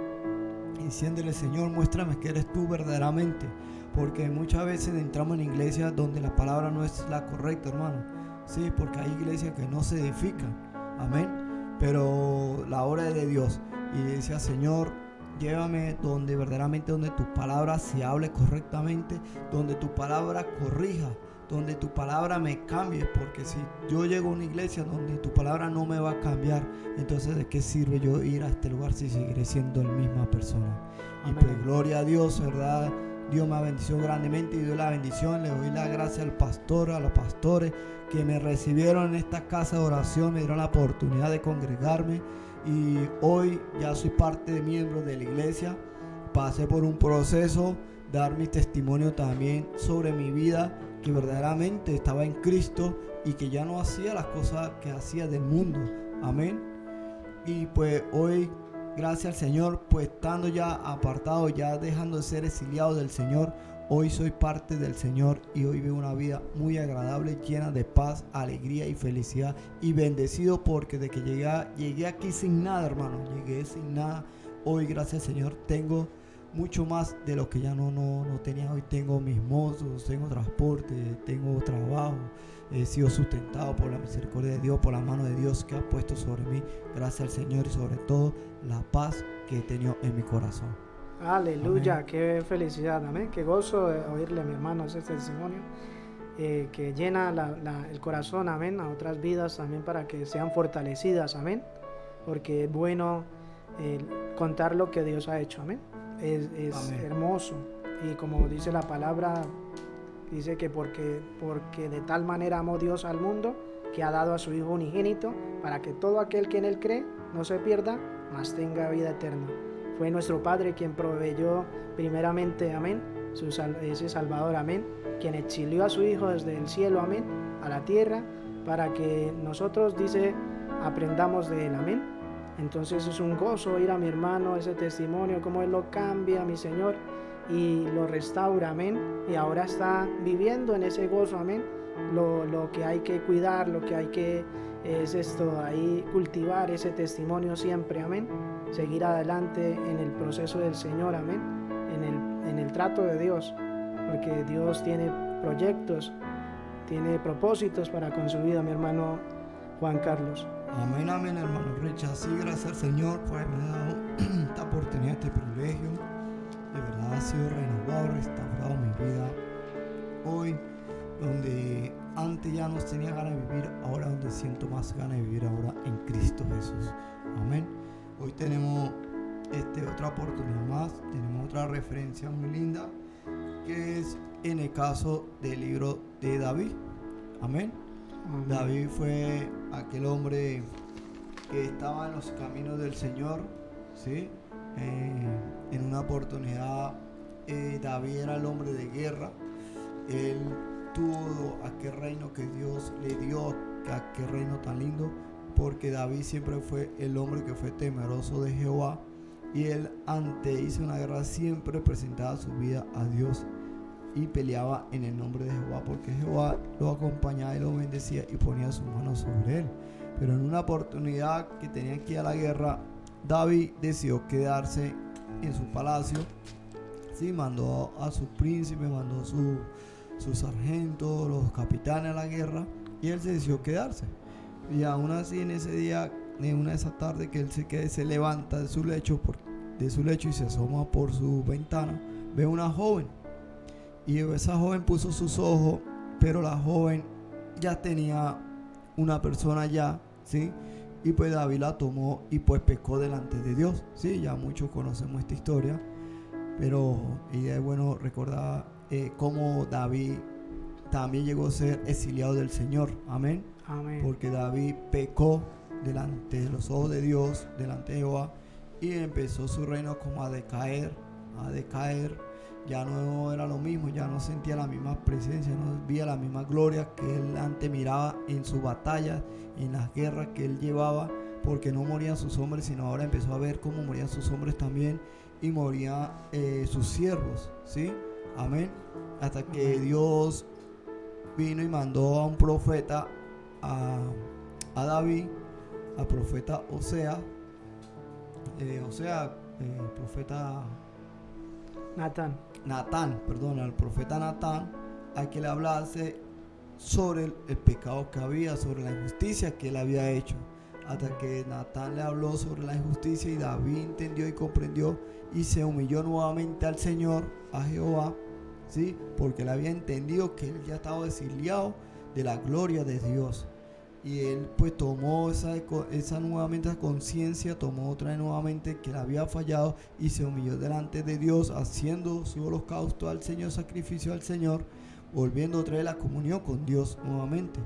diciéndole: Señor, muéstrame que eres tú verdaderamente, porque muchas veces entramos en iglesias donde la palabra no es la correcta, hermano. Sí, porque hay iglesias que no se edifican, amén, pero la obra es de Dios. Y decía: Señor, llévame donde tu palabra se hable correctamente, donde tu palabra corrija, donde tu palabra me cambie, porque si yo llego a una iglesia donde tu palabra no me va a cambiar, entonces ¿de qué sirve yo ir a este lugar si seguiré siendo la misma persona? Y pues gloria a Dios, ¿verdad? Dios me ha bendecido grandemente, y doy la bendición, le doy la gracia al pastor, a los pastores que me recibieron en esta casa de oración, me dieron la oportunidad de congregarme, y hoy ya soy parte de miembro de la iglesia. Pasé por un proceso, dar mi testimonio también sobre mi vida, que verdaderamente estaba en Cristo y que ya no hacía las cosas que hacía del mundo, amén. Y pues hoy, gracias al Señor, pues estando ya apartado, ya dejando de ser exiliado del Señor, hoy soy parte del Señor, y hoy vivo una vida muy agradable, llena de paz, alegría y felicidad, y bendecido, porque de que llegué aquí sin nada, hermano, llegué sin nada. Hoy, gracias al Señor, tengo mucho más de lo que ya no tenía. Hoy tengo mis mozos, tengo transporte, tengo trabajo, he sido sustentado por la misericordia de Dios, por la mano de Dios que ha puesto sobre mí, gracias al Señor, y sobre todo la paz que he tenido en mi corazón. Aleluya, Amén. qué felicidad, amén, qué gozo de oírle a mi hermano ese testimonio, que llena el corazón, amén, a otras vidas también, para que sean fortalecidas, amén, porque es bueno contar lo que Dios ha hecho, amén. Es hermoso, y como dice la palabra, dice que porque de tal manera amó Dios al mundo, que ha dado a su Hijo unigénito, para que todo aquel que en él cree no se pierda, mas tenga vida eterna. Fue nuestro Padre quien proveyó primeramente, amén, ese Salvador, amén, quien exilió a su Hijo desde el cielo, amén, a la tierra, para que nosotros, dice, aprendamos de él, amén. Entonces es un gozo oír a mi hermano ese testimonio, cómo él lo cambia, mi Señor, y lo restaura, amén, y ahora está viviendo en ese gozo, amén. Lo que hay que cuidar, lo que hay que ahí cultivar ese testimonio siempre, amén, seguir adelante en el proceso del Señor, amén, en el trato de Dios, porque Dios tiene proyectos, tiene propósitos para con su vida, mi hermano Juan Carlos. Amén, amén, hermano Richard. Sí, gracias al Señor por haberme dado esta oportunidad, este privilegio. De verdad ha sido renovado, restaurado mi vida. Hoy, donde antes ya no tenía ganas de vivir, ahora donde siento más ganas de vivir ahora en Cristo Jesús. Amén. Hoy tenemos otra oportunidad más, tenemos otra referencia muy linda, que es en el caso del libro de David. Amén. Amén. David fue aquel hombre que estaba en los caminos del Señor, ¿sí? En una oportunidad, David era el hombre de guerra. Él tuvo aquel reino que Dios le dio, aquel reino tan lindo, porque David siempre fue el hombre que fue temeroso de Jehová, y él, antes hizo una guerra, siempre presentaba su vida a Dios y peleaba en el nombre de Jehová, porque Jehová lo acompañaba y lo bendecía y ponía sus manos sobre él. Pero en una oportunidad que tenía que ir a la guerra, David decidió quedarse en su palacio. Sí, mandó a su príncipe, mandó sus sargentos, los capitanes a la guerra, y él se decidió quedarse. Y aún así, en ese día, en una de esas tardes que él se levanta de su lecho y se asoma por su ventana, ve una joven. Y esa joven puso sus ojos, pero la joven ya tenía una persona allá, ¿sí? Y pues David la tomó y pues pecó delante de Dios, ¿sí? Ya muchos conocemos esta historia, pero es bueno recordar cómo David también llegó a ser exiliado del Señor. Amén. Amén. Porque David pecó delante de los ojos de Dios, delante de Jehová, y empezó su reino como a decaer. Ya no era lo mismo, ya no sentía la misma presencia, no veía la misma gloria que él antes miraba en sus batallas, en las guerras que él llevaba, porque no morían sus hombres, sino ahora empezó a ver cómo morían sus hombres también, y morían sus siervos, ¿sí? Amén. Hasta que Dios vino y mandó a un profeta a David, al profeta Oseas, profeta al profeta Natán, a que le hablase sobre el pecado que había, sobre la injusticia que él había hecho. Hasta que Natán le habló sobre la injusticia, y David entendió y comprendió y se humilló nuevamente al Señor, a Jehová, ¿sí? Porque él había entendido que él ya estaba exiliado de la gloria de Dios. Y él pues tomó esa nuevamente conciencia, tomó otra vez nuevamente que le había fallado, y se humilló delante de Dios, haciendo su holocausto al Señor, sacrificio al Señor, volviendo otra vez la comunión con Dios nuevamente.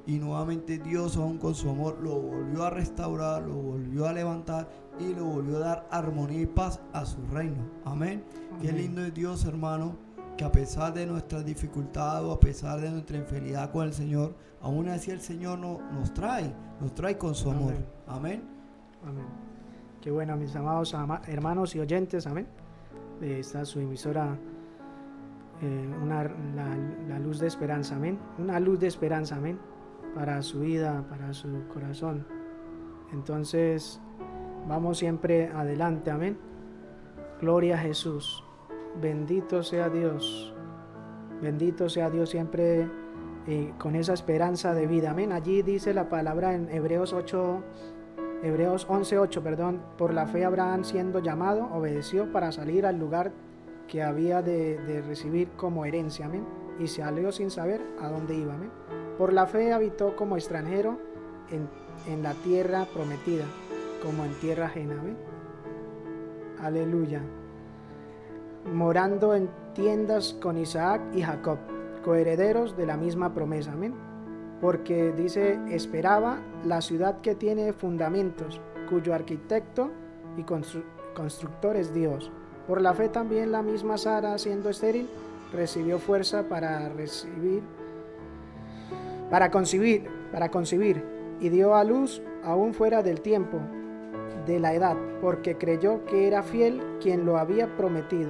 Y nuevamente Dios, aún con su amor, lo volvió a restaurar, lo volvió a levantar y le volvió a dar armonía y paz a su reino. Amén. Qué lindo es Dios, hermano, que a pesar de nuestras dificultades o a pesar de nuestra infidelidad con el Señor, aún así el Señor nos trae con su amor. Amén. Amén. Qué bueno, mis amados hermanos y oyentes. Amén. Está su emisora, la luz de esperanza. Amén. Una luz de esperanza. Amén. Para su vida, para su corazón. Entonces, vamos siempre adelante. Amén. Gloria a Jesús. Bendito sea Dios. Bendito sea Dios siempre con esa esperanza de vida. Amén. Allí dice la palabra en Hebreos 11:8, por la fe Abraham, siendo llamado, obedeció para salir al lugar que había de recibir como herencia. Amén. Y salió sin saber a dónde iba. Amén. Por la fe habitó como extranjero en la tierra prometida, como en tierra ajena. Amén. Aleluya. Morando en tiendas con Isaac y Jacob, coherederos de la misma promesa. Amén. Porque dice, esperaba la ciudad que tiene fundamentos, cuyo arquitecto y constructor es Dios. Por la fe también la misma Sara, siendo estéril, recibió fuerza para concebir, y dio a luz aún fuera del tiempo de la edad, porque creyó que era fiel quien lo había prometido.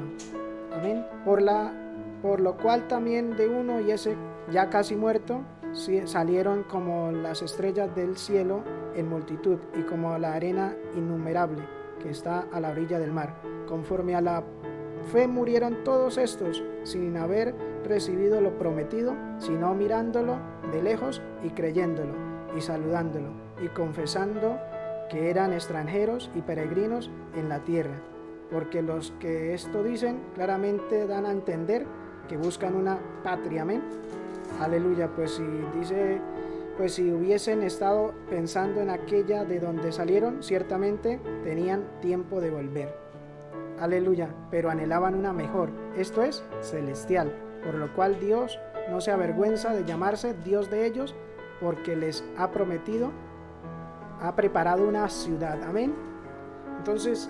Amén. Por lo cual también de uno, y ese ya casi muerto, salieron como las estrellas del cielo en multitud, y como la arena innumerable que está a la orilla del mar, conforme a la fe murieron todos estos sin haber recibido lo prometido, sino mirándolo de lejos y creyéndolo y saludándolo y confesando que eran extranjeros y peregrinos en la tierra. Porque los que esto dicen claramente dan a entender que buscan una patria. Amén. Aleluya. Pues si hubiesen estado pensando en aquella de donde salieron, ciertamente tenían tiempo de volver. Aleluya. Pero anhelaban una mejor, esto es, celestial, por lo cual Dios no se avergüenza de llamarse Dios de ellos, porque les ha prometido, ha preparado una ciudad. Amén. Entonces,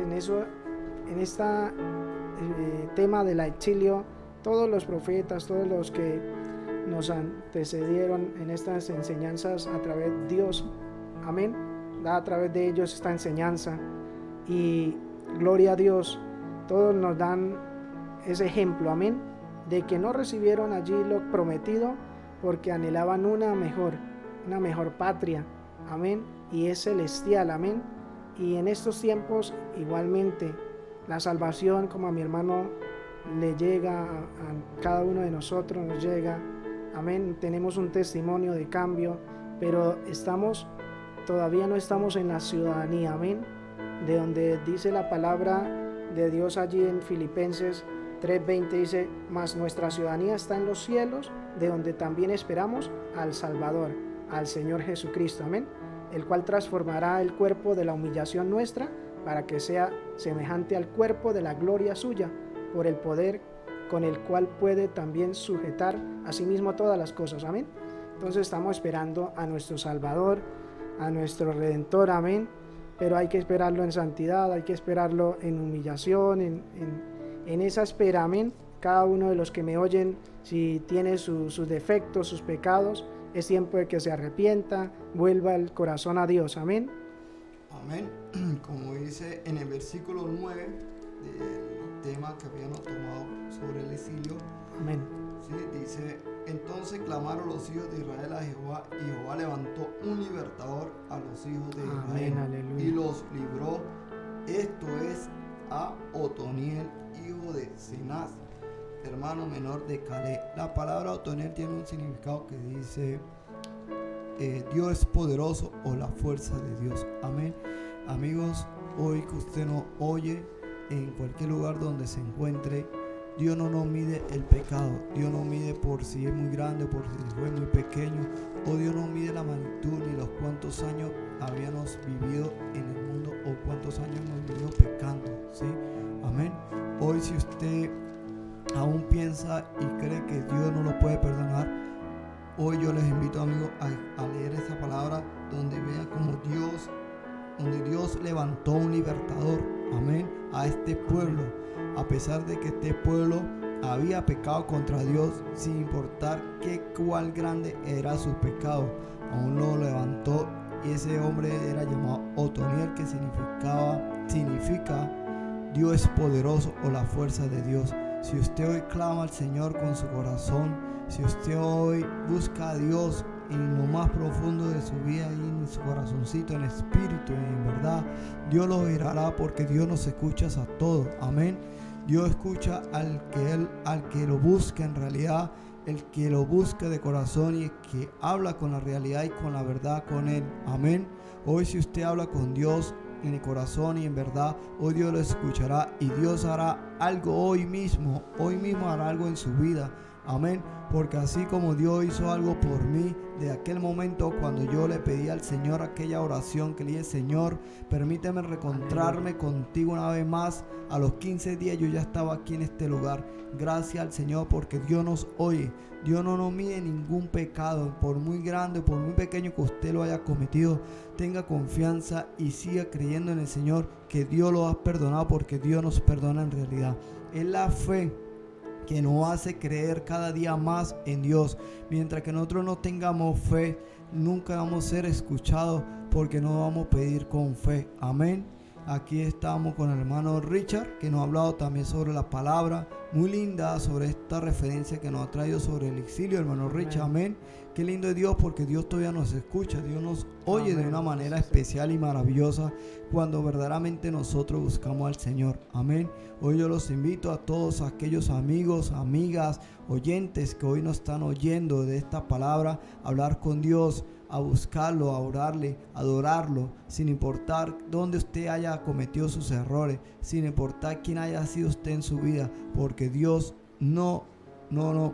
en este tema del exilio, todos los profetas, todos los que nos antecedieron en estas enseñanzas, a través de Dios, amén, da a través de ellos esta enseñanza, y gloria a Dios, todos nos dan ese ejemplo, amén, de que no recibieron allí lo prometido porque anhelaban una mejor patria, amén, y es celestial, amén. Y en estos tiempos igualmente la salvación, como a mi hermano le llega, a cada uno de nosotros nos llega, amén. Tenemos un testimonio de cambio, pero todavía no estamos en la ciudadanía, amén, de donde dice la palabra de Dios allí en Filipenses 3:20, dice: mas nuestra ciudadanía está en los cielos, de donde también esperamos al Salvador, al Señor Jesucristo, amén, el cual transformará el cuerpo de la humillación nuestra para que sea semejante al cuerpo de la gloria suya, por el poder con el cual puede también sujetar a sí mismo todas las cosas, amén. Entonces estamos esperando a nuestro Salvador, a nuestro Redentor, amén, pero hay que esperarlo en santidad, hay que esperarlo en humillación, en esa espera, amén. Cada uno de los que me oyen, si tiene sus defectos, sus pecados, es tiempo de que se arrepienta, vuelva el corazón a Dios, amén. Amén. Como dice en el versículo 9 del tema que habíamos tomado sobre el exilio, amén. ¿sí? Dice: entonces clamaron los hijos de Israel a Jehová, y Jehová levantó un libertador a los hijos de Israel, amén, aleluya, y los libró, esto es, a Otoniel, hijo de Cenaz, hermano menor de Caleb. La palabra Otoniel tiene un significado que dice Dios es poderoso, o la fuerza de Dios. Amén. Amigos, hoy que usted nos oye, en cualquier lugar donde se encuentre, Dios no nos mide el pecado. Dios no mide por si es muy grande, por si fue muy pequeño, o Dios no mide la magnitud ni los cuantos años habíamos vivido en el mundo, o cuántos años hemos vivido pecando, ¿sí? Amén. Hoy, si usted aún piensa y cree que Dios no lo puede perdonar, hoy yo les invito, amigos, a leer esa palabra donde vean donde Dios levantó un libertador, amén, a este pueblo, a pesar de que este pueblo había pecado contra Dios, sin importar cuál grande era su pecado, aún lo levantó, y ese hombre era llamado Otoniel, que significa Dios es poderoso, o la fuerza de Dios. Si usted hoy clama al Señor con su corazón, si usted hoy busca a Dios en lo más profundo de su vida, y en su corazoncito, en espíritu y en verdad, Dios lo oirá, porque Dios nos escucha a todos, amén. Dios escucha al que lo busca en realidad, el que lo busca de corazón, y el que habla con la realidad y con la verdad con Él, amén. Hoy, si usted habla con Dios en el corazón y en verdad, hoy Dios lo escuchará, y Dios hará algo hoy mismo hará algo en su vida, amén. Porque así como Dios hizo algo por mí de aquel momento cuando yo le pedí al Señor aquella oración, que le dije: Señor, permíteme reencontrarme contigo una vez más. A los 15 días yo ya estaba aquí en este lugar. Gracias al Señor, porque Dios nos oye. Dios no nos mide ningún pecado, por muy grande o por muy pequeño que usted lo haya cometido. Tenga confianza y siga creyendo en el Señor, que Dios lo ha perdonado, porque Dios nos perdona en realidad. Es la fe que nos hace creer cada día más en Dios. Mientras que nosotros no tengamos fe, nunca vamos a ser escuchados, porque no vamos a pedir con fe, amén. Aquí estamos con el hermano Richard, que nos ha hablado también sobre la palabra, muy linda, sobre esta referencia que nos ha traído sobre el exilio, hermano Richard, amén. Qué lindo es Dios, porque Dios todavía nos escucha, Dios nos oye de una manera especial y maravillosa cuando verdaderamente nosotros buscamos al Señor, amén. Hoy yo los invito a todos aquellos amigos, amigas, oyentes que hoy nos están oyendo de esta palabra, a hablar con Dios, a buscarlo, a orarle, a adorarlo, sin importar dónde usted haya cometido sus errores, sin importar quién haya sido usted en su vida, porque Dios no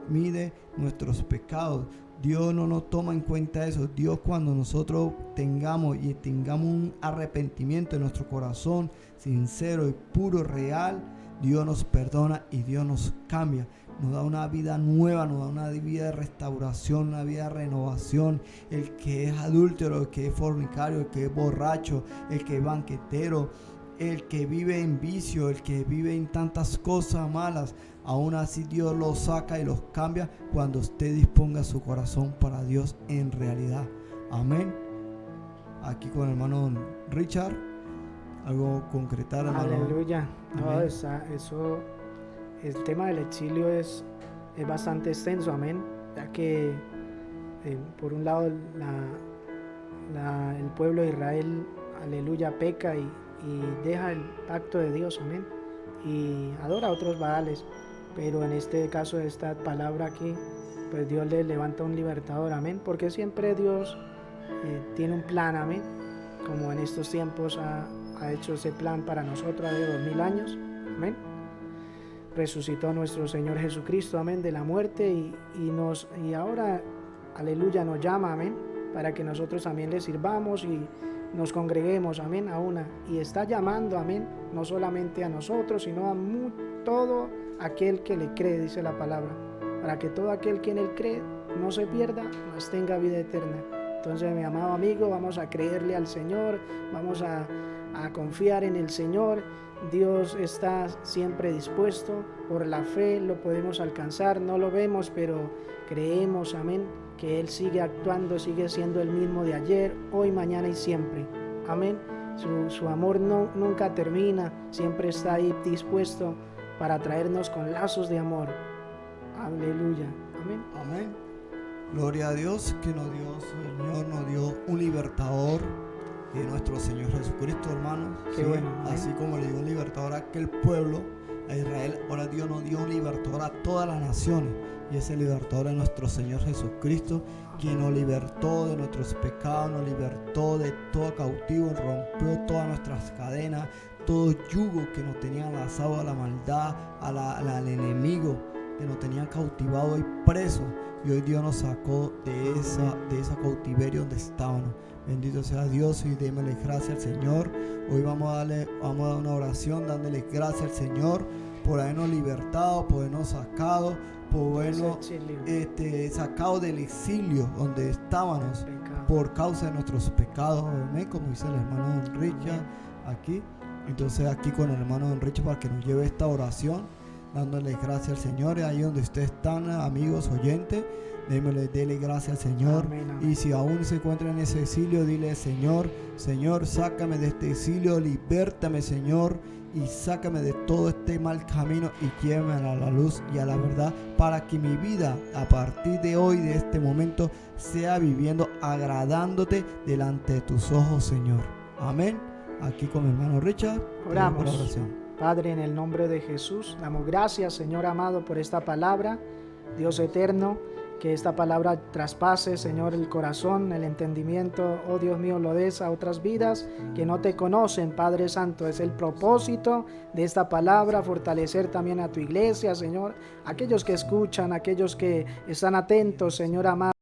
mide nuestros pecados. Dios no nos toma en cuenta eso. Dios, cuando nosotros tengamos un arrepentimiento en nuestro corazón, sincero y puro, real, Dios nos perdona y Dios nos cambia. Nos da una vida nueva, nos da una vida de restauración, una vida de renovación. El que es adúltero, el que es fornicario, el que es borracho, el que es banquetero, el que vive en vicio, el que vive en tantas cosas malas, aún así Dios los saca y los cambia cuando usted disponga su corazón para Dios en realidad. Amén. Aquí con el hermano Richard, algo concretar, hermano. Aleluya. No, eso, el tema del exilio es bastante extenso, amén, ya que por un lado el pueblo de Israel, aleluya, peca y deja el pacto de Dios, amén, y adora a otros baales. Pero en este caso, esta palabra aquí, pues Dios le levanta un libertador, amén, porque siempre Dios tiene un plan, amén, como en estos tiempos ha hecho ese plan para nosotros hace 2000 años, amén. Resucitó nuestro Señor Jesucristo, amén, de la muerte y ahora, aleluya, nos llama, amén, para que nosotros también le sirvamos y nos congreguemos, amén, a una. Y está llamando, amén, no solamente a nosotros, sino a todo aquel que le cree, dice la palabra, para que todo aquel que en él cree no se pierda, mas tenga vida eterna. Entonces, mi amado amigo, vamos a creerle al Señor, vamos a confiar en el Señor. Dios está siempre dispuesto, por la fe lo podemos alcanzar, no lo vemos, pero creemos, amén, que Él sigue actuando, sigue siendo el mismo de ayer, hoy, mañana y siempre, amén. Su amor nunca termina, siempre está ahí dispuesto para traernos con lazos de amor. Aleluya, amén. Amén. Gloria a Dios, que nos dio, Señor nos dio un libertador, que es nuestro Señor Jesucristo, hermanos. Qué bueno, así como le dio un libertador a aquel pueblo, a Israel, ahora Dios nos dio un libertador a todas las naciones, y ese libertador es nuestro Señor Jesucristo, quien nos libertó de nuestros pecados, nos libertó de todo cautivo, rompió todas nuestras cadenas, todo yugo que nos tenían lazado a la maldad, al enemigo, que nos tenían cautivado y presos, y hoy Dios nos sacó de esa cautiverio donde estábamos. Bendito sea Dios, y démosle gracias al Señor. Hoy vamos a dar una oración dándole gracias al Señor por habernos libertado, por habernos sacado, por habernos sacado del exilio donde estábamos por causa de nuestros pecados, amén, como dice el hermano Richard aquí. Entonces, aquí con el hermano Richard, para que nos lleve esta oración, dándole gracias al Señor. Y ahí donde ustedes están, amigos oyentes, dele gracias al Señor. Amén, amén. Y si aún se encuentra en ese exilio, dile: Señor, sácame de este exilio, libértame, Señor, y sácame de todo este mal camino y llévame a la luz y a la verdad, para que mi vida a partir de hoy, de este momento, sea viviendo agradándote delante de tus ojos, Señor. Amén. Aquí con mi hermano Richard, oramos. Por la oración. Padre, en el nombre de Jesús, damos gracias, Señor amado, por esta palabra. Dios eterno, que esta palabra traspase, Señor, el corazón, el entendimiento, oh Dios mío, lo des a otras vidas que no te conocen, Padre Santo. Es el propósito de esta palabra, fortalecer también a tu iglesia, Señor, aquellos que escuchan, aquellos que están atentos, Señor amado.